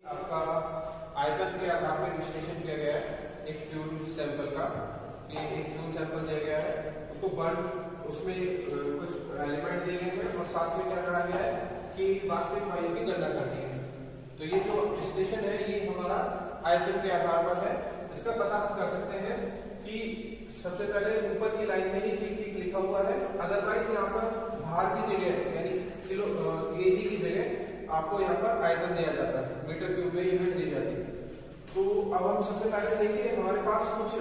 आपका आयतन के आधार पर विश्लेषण किया गया है एक फ्यूल सैंपल का। ये एक फ्यूल सैंपल दिया गया है, उसको बर्न, उसमें कुछ एलिमेंट दिए गए हैं और साथ में क्या करा गया है कि वास्तविक वायु की गणना करनी है। तो ये जो विश्लेषण है ये हमारा आयतन के आधार पर है। इसका पता हम कर सकते हैं कि सबसे पहले ऊपर की लाइन में ही ठीक लिखा हुआ है, अदरवाइज यहाँ पर भार की जगह यानी किलो केजी की जगह आपको यहाँ पर आयतन दिया जाता है, मीटर क्यूब में यूनिट दी जाती है। तो अब हम सबसे पहले देखिए हमारे पास कुछ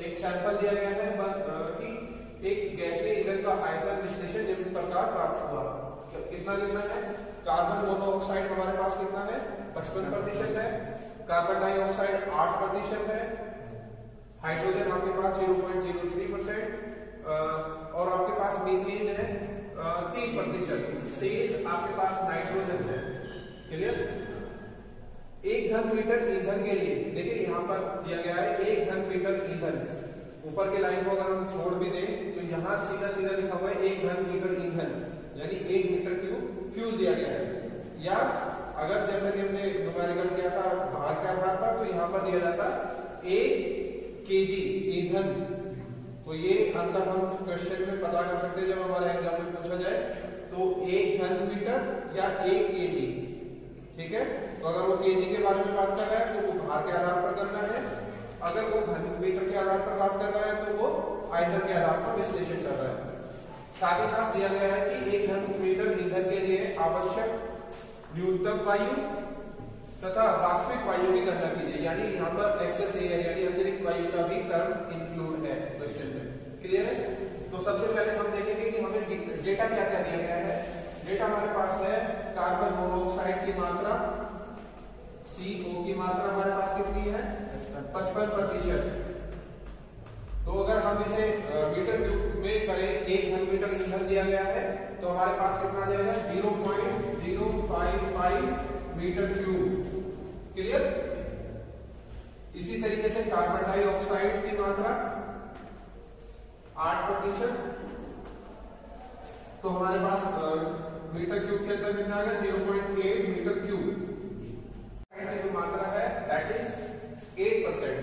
एक सैंपल दिया गया है कि एक गैसीय ईंधन का आयतन विश्लेषण निम्न प्रकार प्राप्त हुआ। कितना है? कार्बन मोनोऑक्साइड हमारे पास कितना है? 55% है। कार्बन डाइऑक्साइड 8% है। हाइड्रोजन आपके पास 0.03% और आपके पास मीथेन है 3%। शेष आपके पास नाइट्रोजन है। क्लियर? 1 घन मीटर ईंधन के लिए देखिए यहाँ पर दिया गया है 1 घन मीटर ईंधन। ऊपर की लाइन को अगर हम छोड़ भी दें तो यहाँ सीधा लिखा हुआ है 1 घन मीटर ईंधन यानी 1 मीटर क्यूब फ्यूल दिया गया है। या अगर जैसा कि हमने न्यूमेरिकल किया था भार के आधार पर, तो यहाँ पर दिया जाता 1 केजी ईंधन। तो ये अंतर हम क्वेश्चन में पता कर सकते हैं जब हमारे एग्जाम में पूछा जाए तो 1 घन मीटर या 1 केजी। ठीक है, तो अगर वो केजी के बारे में बात कर रहा है तो वो भार के आधार पर करना है, अगर वो घन मीटर के आधार पर बात कर रहा है तो वो आयतन के आधार पर विश्लेषण कर रहा है। साथ ही साथ दिया गया है कि 1 घन मीटर ईंधन के लिए आवश्यक न्यूनतम वायु तथा वास्तविक वायु की गणना कीजिए। यानी यहाँ पर एक्सेस एयर यानी अतिरिक्त वायु का भी टर्म इंक्लूड है क्वेश्चन में। क्लियर है? तो सबसे पहले हम देखेंगे कि हमें डेटा क्या क्या दिया गया है। डेटा हमारे पास है कार्बन मोनोऑक्साइड की मात्रा, CO की मात्रा हमारे पास कितनी है? 55%। तो अगर हम इसे मीटर क्यूब में करें, 1 घन मीटर ईंधन दिया गया है तो हमारे पास कितना आ जाएगा? 0.055 मीटर क्यूब। क्लियर? इसी तरीके से कार्बन डाइऑक्साइड की मात्रा 8%, तो हमारे पास मीटर क्यूब के अंदर कितना आ गया? 0.8 मीटर क्यूब। जो मात्रा है दैट इज 8%।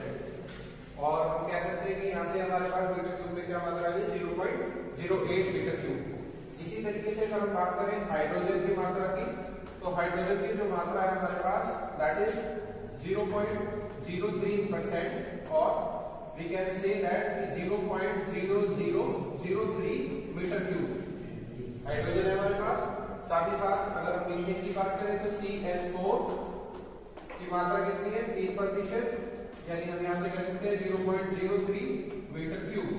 और हम कह सकते हैं कि यहाँ से हमारे पास मीटर क्यूब में क्या मात्रा है? 0.08 मीटर क्यूब। इसी तरीके से अगर हम बात करें हाइड्रोजन की मात्रा की, तो हाइड्रोजन की जो मात्रा है हमारे पास दैट इज 0.03% और we can say that 0.0003 metre cube hydrogen है हमारे पास। साथ ही साथ अगर हम मीथेन की बात करें तो CH4 की मात्रा कितनी है? 3%, यानी हम यहाँ से कह सकते हैं 0.03 मीटर क्यूब।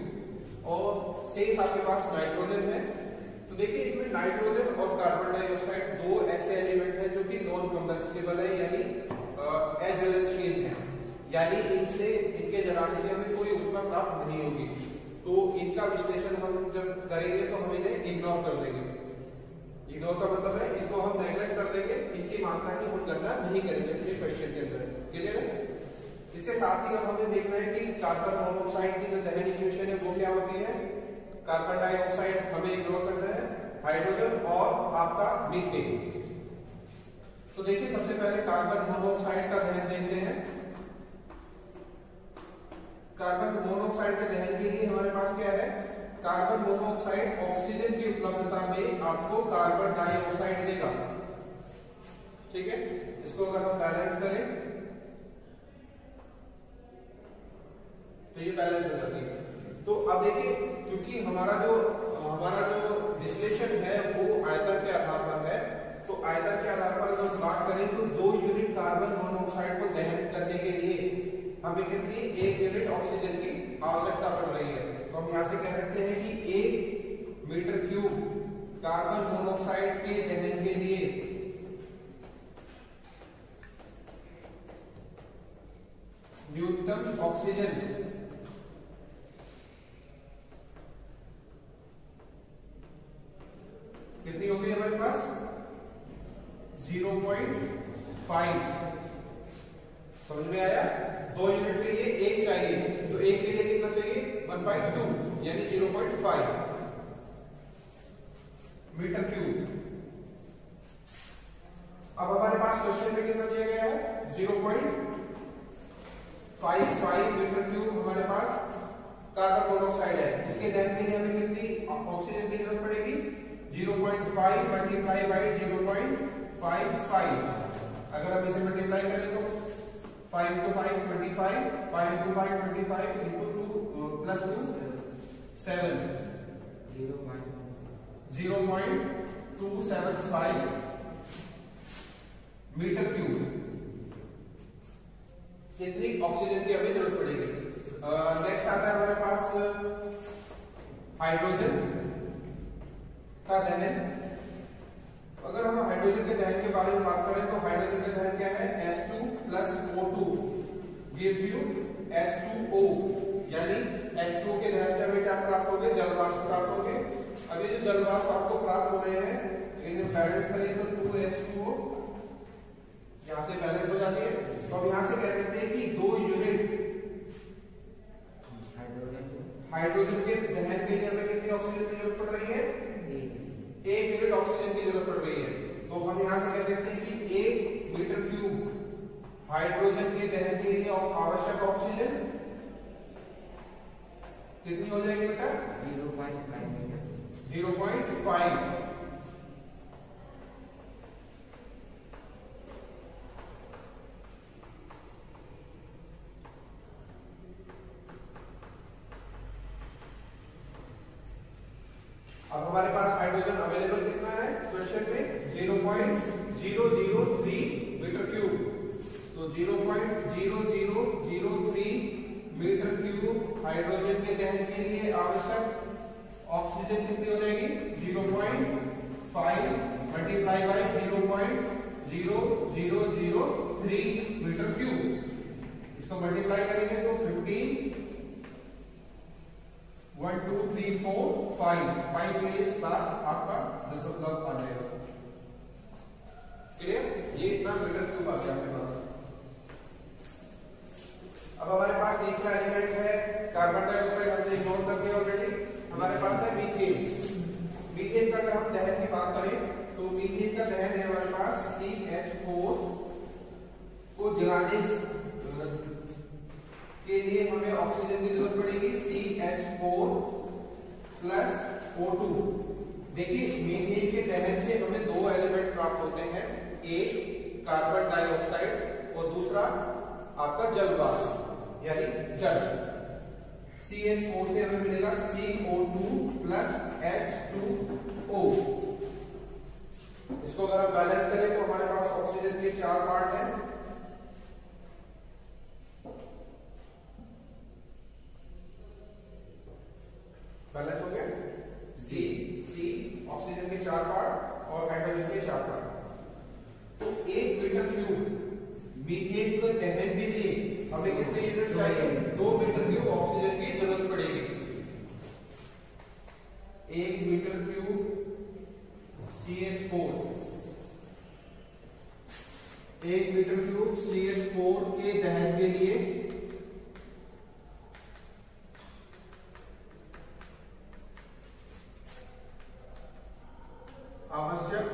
और शेष आपके पास नाइट्रोजन है। तो देखिए इसमें नाइट्रोजन और कार्बन डाइऑक्साइड दो ऐसे एलिमेंट हैं जो कि नॉन कंबस्टिबल है यानी अज्वलनशील है, यानी इनसे इनके जलाने से हमें कोई ऊष्मा प्राप्त नहीं होगी। तो इनका विश्लेषण हम जब करेंगे तो हम इन्हें इग्नोर कर देंगे। इग्नोर का मतलब है इनको हम नेग्लेक्ट कर देंगे, इनकी मात्रा की हम गणना नहीं करेंगे अपने क्वेश्चन के अंदर। क्लियर है? इसके साथ ही अब हमें देखना है कि कार्बन मोनोऑक्साइड की जो दहन इक्वेशन है वो क्या होती है। कार्बन डाइऑक्साइड हमें इग्नोर करना है, हाइड्रोजन और आपका मीथेन। तो देखिए सबसे पहले कार्बन मोनोऑक्साइड का दहन देखते हैं। कार्बन मोनोऑक्साइड के दहन के लिए हमारे पास क्या है? कार्बन मोनोऑक्साइड ऑक्सीजन की उपलब्धता में आपको कार्बन डाइऑक्साइड देगा। ठीक है, इसको अगर हम बैलेंस करें तो ये बैलेंस हो जाती है। तो अब देखिए क्योंकि हमारा जो विश्लेषण है वो आयतन के आधार पर है, तो आयतन के आधार पर अगर बात करें तो 2 यूनिट कार्बन मोनोऑक्साइड को दहन करने के लिए हमें कितनी 1 यूनिट ऑक्सीजन की आवश्यकता पड़ रही है। तो हम यहाँ से कह सकते हैं कि 1 मीटर क्यूब कार्बन मोनोऑक्साइड के दहन के लिए न्यूनतम ऑक्सीजन कितनी होगी हमारे पास? 0.5। समझ में आया? 2 यूनिट के लिए 1 चाहिए, तो 1 के लिए कितना चाहिए? 1/2 यानी 0.5 मीटर क्यूब। अब हमारे पास क्वेश्चन में कितना दिया गया है? कार्बन मोनोऑक्साइड है, इसके दहन के लिए हमें कितनी ऑक्सीजन की जरूरत पड़ेगी? 0.5 मल्टीप्लाई बाई 0.55। अगर हम इसे मल्टीप्लाई करें तो 5 into 5 25, 5 into 5 25 into 2 plus 2 7, 0.275 metre cube इतनी ऑक्सीजन की हमें जरूरत पड़ेगी। नेक्स्ट आता है हमारे पास हाइड्रोजन का दहन। अगर हम हाइड्रोजन के दहन के बारे में बात करें तो हाइड्रोजन का दहन क्या है? H2 plus O2 gives you H2O, यानी H2 के दहन से हमें क्या प्राप्त होंगे? जल वाष्प प्राप्त होंगे। अब ये जो जल वाष्प आपको प्राप्त हो रहे हैं इन्हें बैलेंस करें तो 2H2O यहां से बैलेंस हो जाती है। तो अब यहां से कह सकते हैं कि 2 यूनिट हाइड्रोजन के दहन के लिए हमें कितनी ऑक्सीजन की जरूरत पड़ रही है? 1 यूनिट ऑक्सीजन की जरूरत पड़ रही है। तो हम यहां से कह सकते हैं कि 1 मीटर क्यूब हाइड्रोजन के दहन के लिए आवश्यक ऑक्सीजन कितनी हो जाएगी बेटा? 0.5। अब हमारे पास हाइड्रोजन अवेलेबल कितना है क्वेश्चन में? 0.003 मीटर क्यूब। तो 0.0003 मीटर क्यूब हाइड्रोजन के दहन के लिए आवश्यक ऑक्सीजन कितनी हो जाएगी? 0.5 मल्टीप्लाई बाई 0.0003 मीटर क्यूब। इसको मल्टीप्लाई करेंगे तो 15 1 2 3 4 5 प्लेस बाद आपका दशमलव आ जाएगा। क्लियर? ये इतना मीटर क्यूब आ गया आपके पास। अब हमारे पास तीसरा एलिमेंट है कार्बन डाइऑक्साइड, हमने इग्नोर कर दिया ऑलरेडी। हमारे पास है मीथेन। मीथेन का अगर हम दहन की बात करें तो मीथेन का दहन है हमारे पास CH4 को जलाने के लिए हमें ऑक्सीजन की जरूरत पड़ेगी CH4 plus O2। देखिए मीथेन के दहन से हमें 2 एलिमेंट प्राप्त होते हैं, एक कार्बन डाइऑक्साइड और दूसरा आपका जल वाष्प यानी जल। CH4 से हमें मिलेगा CO2 plus H2O। इसको अगर हम बैलेंस करें तो हमारे पास ऑक्सीजन के 4 पार्ट हैं। बैलेंस हो गया। C ऑक्सीजन के 4 पार्ट और हाइड्रोजन के 4 पार्ट। तो 1 मीटर क्यूब मीथेन को दहन के लिए हमें कितने यूनिट चाहिए? 2 मीटर क्यूब ऑक्सीजन की जरूरत पड़ेगी। 1 metre cube CH4 1 metre cube CH4 के दहन के लिए आवश्यक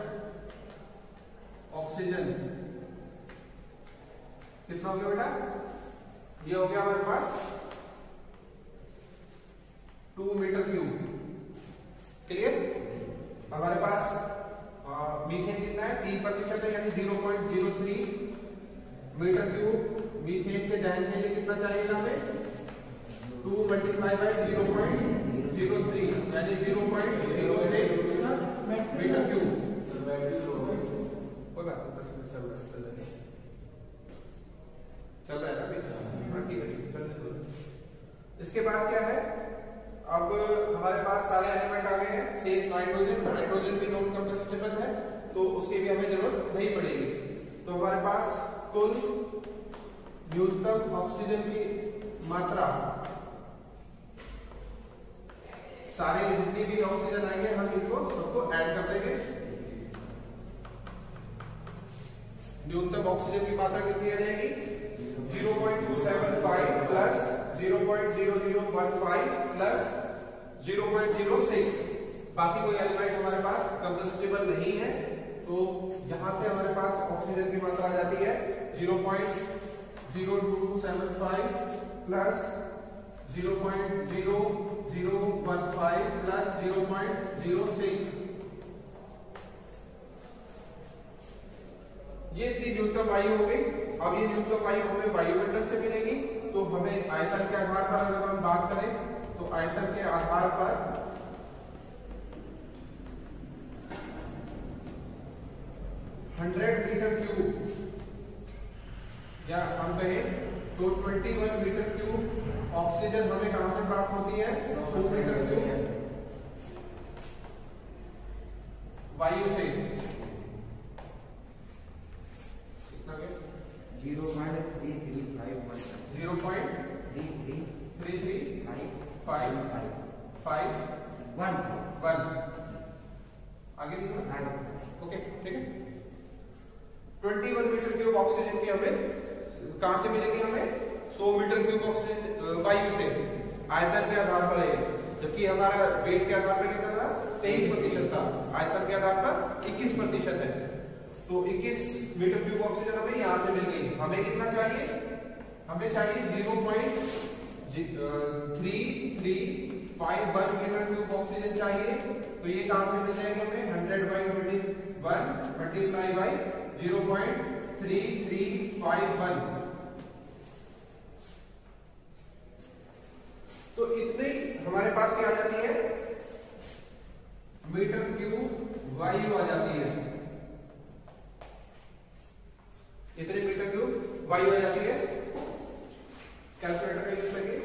ऑक्सीजन कितना हो गया बेटा? ये हो गया हमारे पास 2 मीटर क्यूब। क्लियर? हमारे पास मीथेन कितना है? 3% है यानी 0.03 मीटर क्यूब मीथेन के दहन के लिए कितना चाहिए हमें? 2 मल्टीप्लाई बाई 0.03 यानी 0.06 मीटर क्यूब। कोई बात नहीं, चल रहा है अभी। ठीक है, चलने दो। इसके बाद क्या है? अब हमारे पास सारे एलिमेंट आ गए हैं। शेष नाइट्रोजन भी नॉन कंबस्टिबल है तो उसकी भी हमें जरूरत नहीं पड़ेगी। तो हमारे पास कुल न्यूनतम ऑक्सीजन की मात्रा, सारे जितनी भी ऑक्सीजन आएंगे हम इनको सबको ऐड कर देंगे। न्यूनतम ऑक्सीजन की मात्रा कितनी आ जाएगी? 0.275 प्लस 0.0015 प्लस 0.06। बाकी कोई एलिमेंट हमारे पास कंबस्टिबल नहीं है तो यहां से हमारे पास ऑक्सीजन की मात्रा आ जाती है 0.0275 प्लस 0.0 0.015 प्लस 0.06, ये इतनी न्यूनतम वायु हो गई। अब ये न्यूनतम वायु हमें वायुमंडल से मिलेगी, तो हमें आयतन के आधार पर अगर हम बात करें तो आयतन के आधार पर 100 मीटर क्यूब, या हम कहें तो 21 मीटर क्यूब ऑक्सीजन हमें कहां से प्राप्त होती है? 100 मीटर क्यूब वायु से। 0.3351 आगे देखो। ओके, ठीक है। 21 मीटर क्यूब ऑक्सीजन की हमें कहां से मिलेगी? हमें 100 मीटर क्यूब ऑक्सीजन वायु से, आयतन के आधार पर है, जबकि हमारा वेट के आधार पर कितना था? 23% था, आयतन के आधार पर 21% है। तो 21 मीटर क्यूब ऑक्सीजन हमें यहां से मिल गई। हमें कितना चाहिए? हमें चाहिए 0.3351 मीटर क्यूब ऑक्सीजन चाहिए। तो ये कहां से मिल जाएगा हमें? 100/21 मल्टीप्लाई बाई 0.3351। तो इतनी हमारे पास क्या आ जाती है? मीटर क्यूब वायु आ जाती है। इतने मीटर क्यूब वायु आ जाती है। कैलकुलेटर का यूज करिए।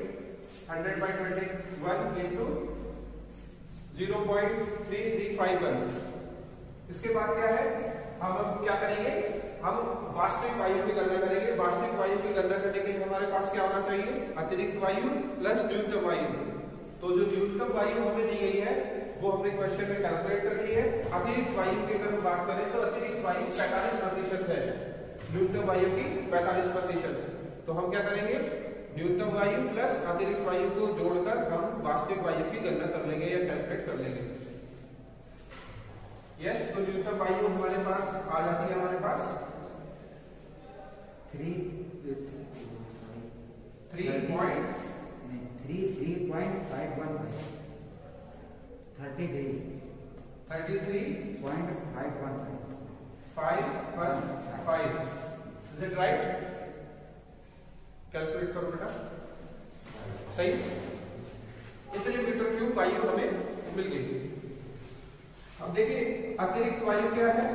100/21 इंटू 0.3351। इसके बाद क्या है? हम अब क्या करेंगे? हम वास्तविक वायु की गणना करेंगे। वास्तविक वायु की गणना करने के लिए हमारे पास क्या होना चाहिए? अतिरिक्त वायु प्लस न्यूनतम वायु। तो जो न्यूनतम वायु हमें दी गई है वो हमने क्वेश्चन में कैलकुलेट कर ली है। अतिरिक्त वायु की अगर हम बात करें तो अतिरिक्त वायु 45% है, न्यूनतम वायु की 45%। तो हम क्या करेंगे? न्यूनतम वायु प्लस अतिरिक्त वायु को जोड़कर हम वास्तविक वायु की गणना कर लेंगे या कैलकुलेट कर लेंगे। यस, तो न्यूनतम वायु हमारे पास आ जाती है, हमारे पास 33.515। Is it right? कैलकुलेट करो बेटा। सही, इतने मीटर क्यूब वायु हमें मिल गई। अब देखिए अतिरिक्त वायु क्या है?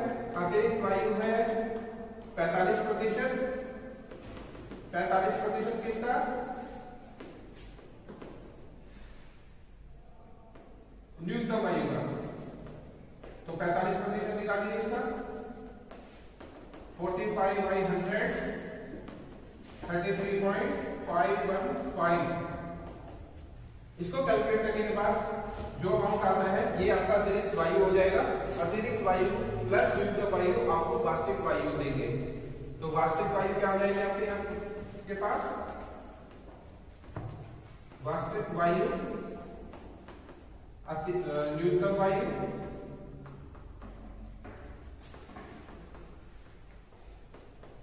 अतिरिक्त वायु है 45%। 45% किसका? न्यूनतम वायु का। तो 45% निकालिए इसका। 45/100 33.515। इसको कैलकुलेट करने के बाद जो अमाउंट आता है ये आपका अतिरिक्त वायु हो जाएगा। अतिरिक्त वायु प्लस न्यूनतम वायु आपको वास्तविक वायु देंगे। तो वास्तविक वायु क्या हो जाएगी आपके यहाँ के पास? वास्तविक वायु न्यूनतम वायु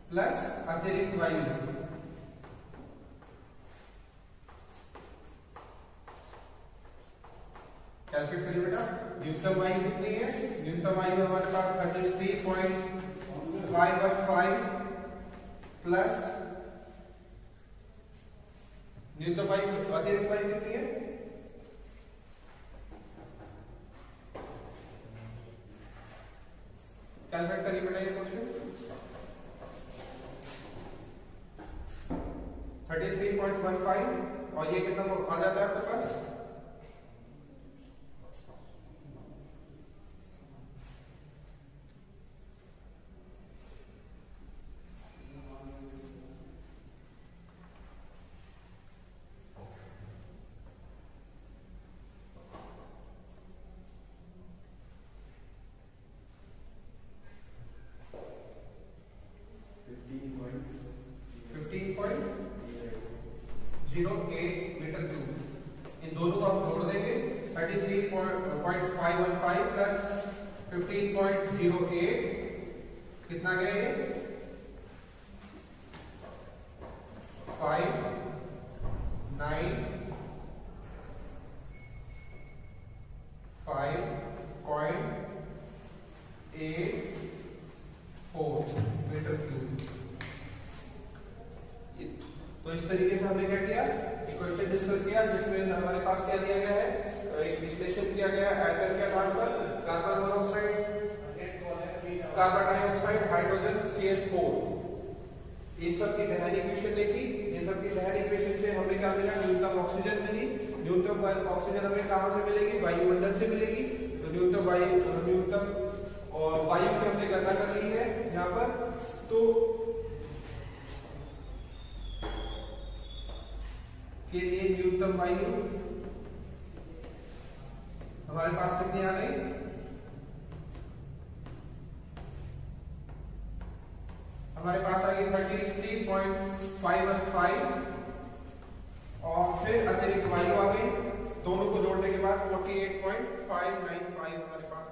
प्लस अतिरिक्त वायु। कैलकुलेट करिए बेटा। न्यूनतम वायु कितनी है? न्यूनतम वायु हमारे पास 33.515 प्लस न्यूनतम वायु अतिरिक्त वायु कितनी है? कैलकुलेट करिए बेटा ये क्वेश्चन। 33.15 और ये कितना आ जाता है आपके पास? 15.08 मीटर क्यूब। इन दोनों को हम जोड़ देंगे। 33.515 प्लस 15.08 कितना गया ये? 596 5.84 मीटर क्यूब। तो इस तरीके से हमने क्या किया, एक क्वेश्चन डिस्कस किया जिसमें हमारे पास क्या दिया गया है, एक विश्लेषण किया गया है आयतन के आधार पर carbon monoxide, carbon dioxide, hydrogen, CH4, इन सब की दहन इक्वेशन देखी। इन सब की दहन इक्वेशन से हमें क्या मिला, न्यूनतम ऑक्सीजन मिली। न्यूनतम ऑक्सीजन हमें कहां से मिलेगी, वायुमंडल से मिलेगी। तो न्यूनतम वायु की हमने गणना कर ली है यहाँ पर। तो के लिए न्यूनतम वायु हमारे पास कितनी आ गई, हमारे पास आ गई 33.515 और फिर अतिरिक्त वायु आ गई, दोनों को जोड़ने के बाद 48.595 हमारे पास